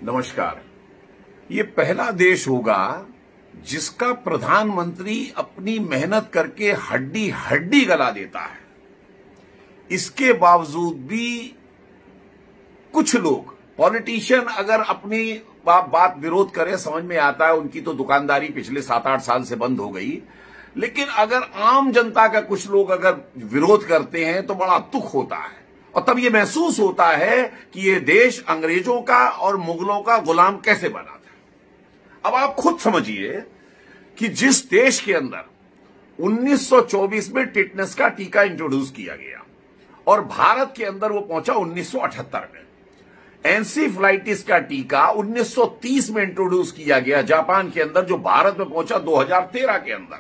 नमस्कार। ये पहला देश होगा जिसका प्रधानमंत्री अपनी मेहनत करके हड्डी हड्डी गला देता है। इसके बावजूद भी कुछ लोग पॉलिटिशियन अगर अपनी बात विरोध करे, समझ में आता है, उनकी तो दुकानदारी पिछले 7-8 साल से बंद हो गई। लेकिन अगर आम जनता का कुछ लोग अगर विरोध करते हैं तो बड़ा दुख होता है और तब ये महसूस होता है कि ये देश अंग्रेजों का और मुगलों का गुलाम कैसे बना था। अब आप खुद समझिए कि जिस देश के अंदर 1924 में टिटनेस का टीका इंट्रोड्यूस किया गया और भारत के अंदर वो पहुंचा 1978 में, एनसीफ्लाइटिस का टीका 1930 में इंट्रोड्यूस किया गया जापान के अंदर, जो भारत में पहुंचा 2013 के अंदर।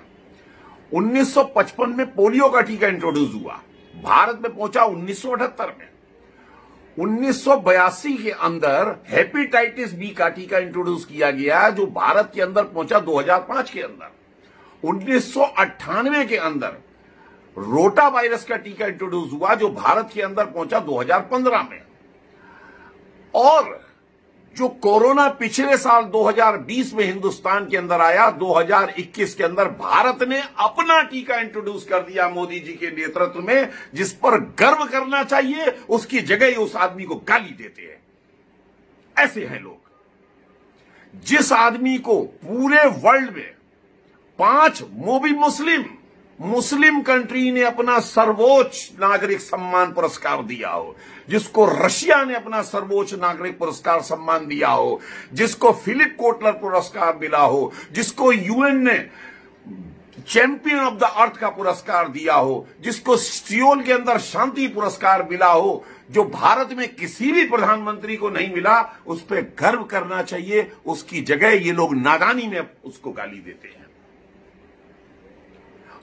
1955 में पोलियो का टीका इंट्रोड्यूस हुआ, भारत में पहुंचा 1978 में। 1982 के अंदर हेपेटाइटिस बी का टीका इंट्रोड्यूस किया गया, जो भारत के अंदर पहुंचा 2005 के अंदर। 1998 के अंदर रोटा वायरस का टीका इंट्रोड्यूस हुआ, जो भारत के अंदर पहुंचा 2015 में। और जो कोरोना पिछले साल 2020 में हिंदुस्तान के अंदर आया, 2021 के अंदर भारत ने अपना टीका इंट्रोड्यूस कर दिया मोदी जी के नेतृत्व में, जिस पर गर्व करना चाहिए। उसकी जगह उस आदमी को गाली देते हैं। ऐसे हैं लोग। जिस आदमी को पूरे वर्ल्ड में 5 मोबी मुस्लिम कंट्री ने अपना सर्वोच्च नागरिक सम्मान पुरस्कार दिया हो, जिसको रशिया ने अपना सर्वोच्च नागरिक पुरस्कार सम्मान दिया हो, जिसको फिलिप कोटलर पुरस्कार मिला हो, जिसको यूएन ने चैंपियन ऑफ द अर्थ का पुरस्कार दिया हो, जिसको सियोल के अंदर शांति पुरस्कार मिला हो, जो भारत में किसी भी प्रधानमंत्री को नहीं मिला, उस पर गर्व करना चाहिए। उसकी जगह ये लोग नादानी में उसको गाली देते हैं।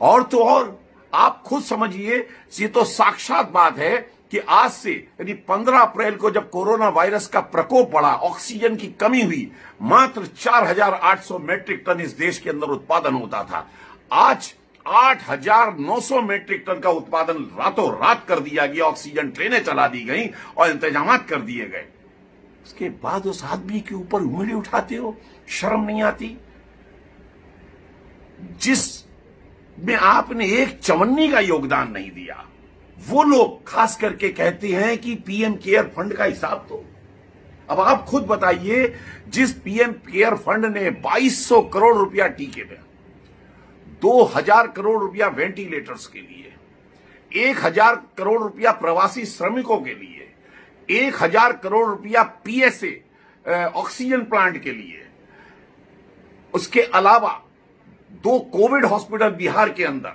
और तो और आप खुद समझिए, ये तो साक्षात बात है कि आज से यानी 15 अप्रैल को जब कोरोना वायरस का प्रकोप बढ़ा, ऑक्सीजन की कमी हुई, मात्र 4800 मैट्रिक टन इस देश के अंदर उत्पादन होता था। आज 8900 मैट्रिक टन का उत्पादन रातों रात कर दिया गया। ऑक्सीजन ट्रेनें चला दी गई और इंतजाम कर दिए गए। उसके बाद उस आदमी के ऊपर उंगली उठाते हो, शर्म नहीं आती? जिस में आपने एक चवन्नी का योगदान नहीं दिया, वो लोग खास करके कहते हैं कि पीएम केयर फंड का हिसाब दो। अब आप खुद बताइए, जिस पीएम केयर फंड ने 2200 करोड़ रुपया टीके में, 2000 करोड़ रुपया वेंटिलेटर्स के लिए, 1000 करोड़ रुपया प्रवासी श्रमिकों के लिए, 1000 करोड़ रुपया पीएसए ऑक्सीजन प्लांट के लिए, उसके अलावा 2 कोविड हॉस्पिटल बिहार के अंदर,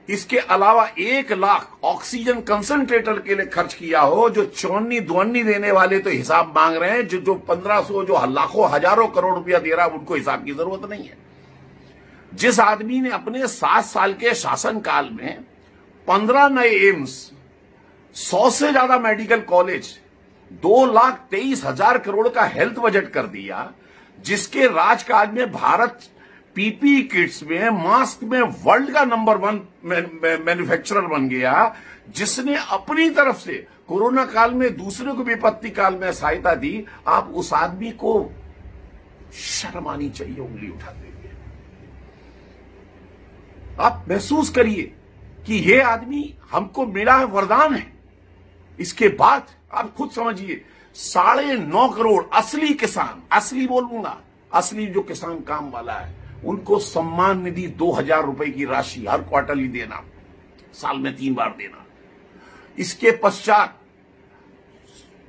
इसके अलावा 1 लाख ऑक्सीजन कंसंट्रेटर के लिए खर्च किया हो, जो चौन्नी दुअन्नी देने वाले तो हिसाब मांग रहे हैं, जो 1500 जो लाखों हजारों करोड़ रुपया दे रहा है, उनको हिसाब की जरूरत नहीं है। जिस आदमी ने अपने 7 साल के शासनकाल में 15 नए एम्स, 100 से ज्यादा मेडिकल कॉलेज, 2,23,000 करोड़ का हेल्थ बजट कर दिया, जिसके राजकाल में भारत पीपीई किट्स में, मास्क में वर्ल्ड का नंबर 1 मैन्युफैक्चरर बन गया, जिसने अपनी तरफ से कोरोना काल में दूसरे को विपत्ति काल में सहायता दी, आप उस आदमी को शर्म आनी चाहिए उंगली उठाते हुए। आप महसूस करिए कि ये आदमी हमको मिला है, वरदान है। इसके बाद आप खुद समझिए, 9.5 करोड़ असली किसान, असली बोलूंगा, असली जो किसान काम वाला है, उनको सम्मान निधि 2000 रुपए की राशि हर क्वार्टरली देना, साल में 3 बार देना। इसके पश्चात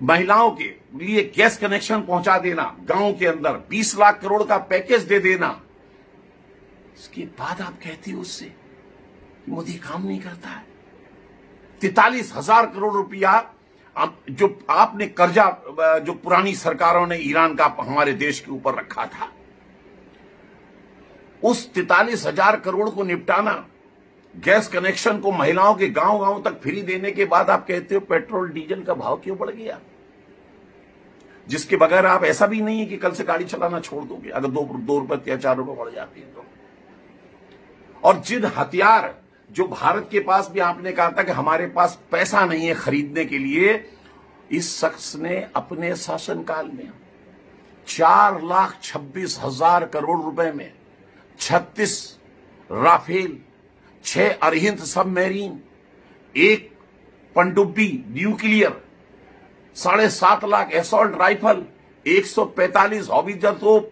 महिलाओं के लिए गैस कनेक्शन पहुंचा देना, गांव के अंदर 20 लाख करोड़ का पैकेज दे देना। इसके बाद आप कहती हो उससे कि मोदी काम नहीं करता है। 43,000 करोड़ रुपया जो आपने कर्जा, जो पुरानी सरकारों ने ईरान का हमारे देश के ऊपर रखा था, उस 43,000 करोड़ को निपटाना, गैस कनेक्शन को महिलाओं के गांव गांव तक फ्री देने के बाद आप कहते हो पेट्रोल डीजल का भाव क्यों बढ़ गया, जिसके बगैर आप, ऐसा भी नहीं है कि कल से गाड़ी चलाना छोड़ दोगे अगर 2 रुपए या 4 रुपए बढ़ जाती है तो। और जिन हथियार जो भारत के पास भी आपने कहा था कि हमारे पास पैसा नहीं है खरीदने के लिए, इस शख्स ने अपने शासनकाल में 4,26,000 करोड़ रुपए में 36 राफेल, 6 अरिहंत सबमरीन, 1 पनडुब्बी nuclear, 7.5 lakh assault rifle, 145 howitzer तोप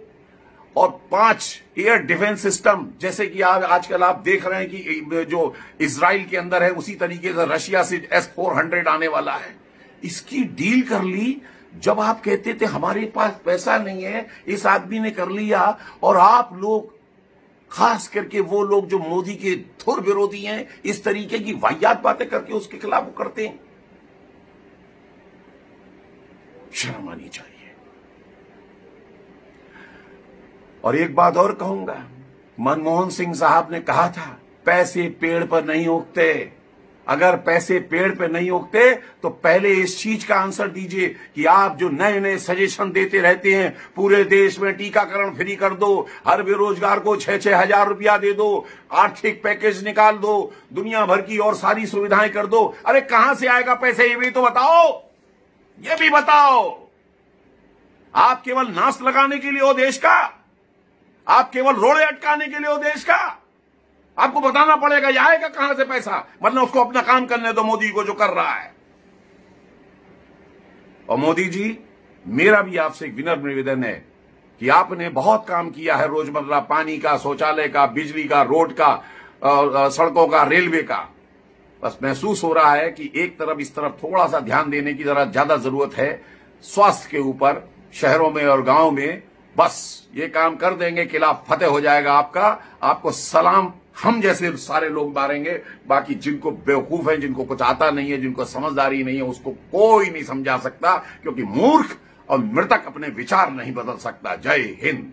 और 5 एयर डिफेंस सिस्टम, जैसे कि आजकल आप देख रहे हैं कि जो इजराइल के अंदर है उसी तरीके से रशिया से S-400 आने वाला है। इसकी डील कर ली। जब आप कहते थे हमारे पास पैसा नहीं है, इस आदमी ने कर लिया। और आप लोग, खास करके वो लोग जो मोदी के धुर विरोधी हैं, इस तरीके की वाहियात बातें करके उसके खिलाफ करते हैं। शर्म आनी चाहिए। और एक बात और कहूंगा, मनमोहन सिंह साहब ने कहा था पैसे पेड़ पर नहीं उगते। अगर पैसे पेड़ पे नहीं उगते तो पहले इस चीज का आंसर दीजिए कि आप जो नए नए सजेशन देते रहते हैं, पूरे देश में टीकाकरण फ्री कर दो, हर बेरोजगार को 6-6 हजार रुपया दे दो, आर्थिक पैकेज निकाल दो, दुनिया भर की और सारी सुविधाएं कर दो। अरे कहां से आएगा पैसे, ये भी तो बताओ, ये भी बताओ। आप केवल नाश लगाने के लिए हो देश का, आप केवल रोड़े अटकाने के लिए हो देश का। आपको बताना पड़ेगा ये आएगा कहां से पैसा, वरना उसको अपना काम करने दो मोदी को जो कर रहा है। और मोदी जी, मेरा भी आपसे एक विनम्र निवेदन है कि आपने बहुत काम किया है रोजमर्रा, पानी का, शौचालय का, बिजली का, रोड का, सड़कों का, रेलवे का। बस महसूस हो रहा है कि एक तरफ इस तरफ थोड़ा सा ध्यान देने की जरा ज्यादा जरूरत है, स्वास्थ्य के ऊपर, शहरों में और गांव में। बस ये काम कर देंगे, किला फतेह हो जाएगा आपका। आपको सलाम हम जैसे सारे लोग मारेंगे। बाकी जिनको बेवकूफ है, जिनको कुछ आता नहीं है, जिनको समझदारी नहीं है, उसको कोई नहीं समझा सकता, क्योंकि मूर्ख और मृतक अपने विचार नहीं बदल सकता। जय हिंद।